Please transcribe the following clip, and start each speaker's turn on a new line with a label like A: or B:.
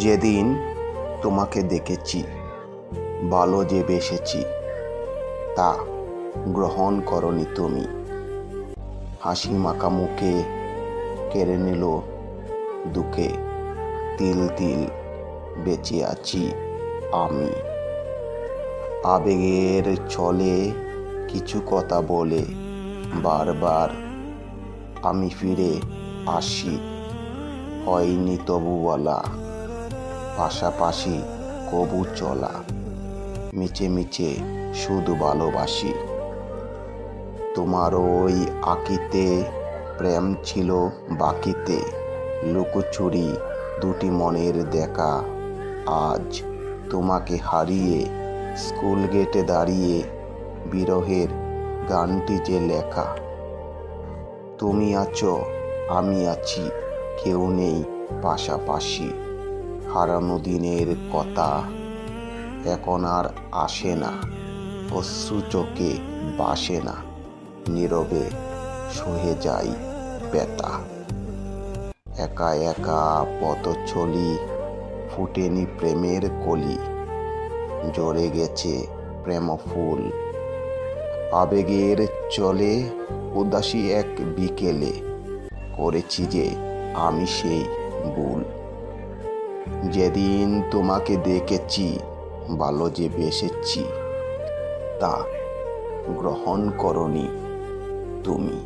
A: যেদিন তোমাকে দেখেছি, ভালো যে বেসেছি তা গ্রহণ করনি তুমি। হাসি মাখা মুখে কেড়ে নিল দুঃখে, তিল তিল বেঁচে আছি আমি। আবেগের ছলে কিছু কথা বলে বারবার আমি ফিরে আসি, হয়নি তবু বলা, পাশাপাশি কবু চলা, মিছে মিছে শুধু ভালোবাসি। তোমার ওই আঁকিতে প্রেম ছিল বাকিতে, লুকোচুরি দুটি মনের দেখা। আজ তোমাকে হারিয়ে স্কুল গেটে দাঁড়িয়ে বিরহের গানটি যে লেখা। তুমি আছো, আমি আছি, কেউ নেই পাশাপাশি। হারানো দিনের কথা এখন আর আসে না, অশ্রু চোখে বাসে না, নীরবে সহে যাই ব্যথা। একা একা পথ চলি, ফুটেনি প্রেমের কলি, ঝরে গেছে প্রেম ফুল। আবেগের চলে উদাসী এক বিকেলে, করেছি যে আমি সেই ভুল। যেদিন তোমাকে দেখেছি, ভালো যে বেসেছি তা গ্রহণ করনি তুমি।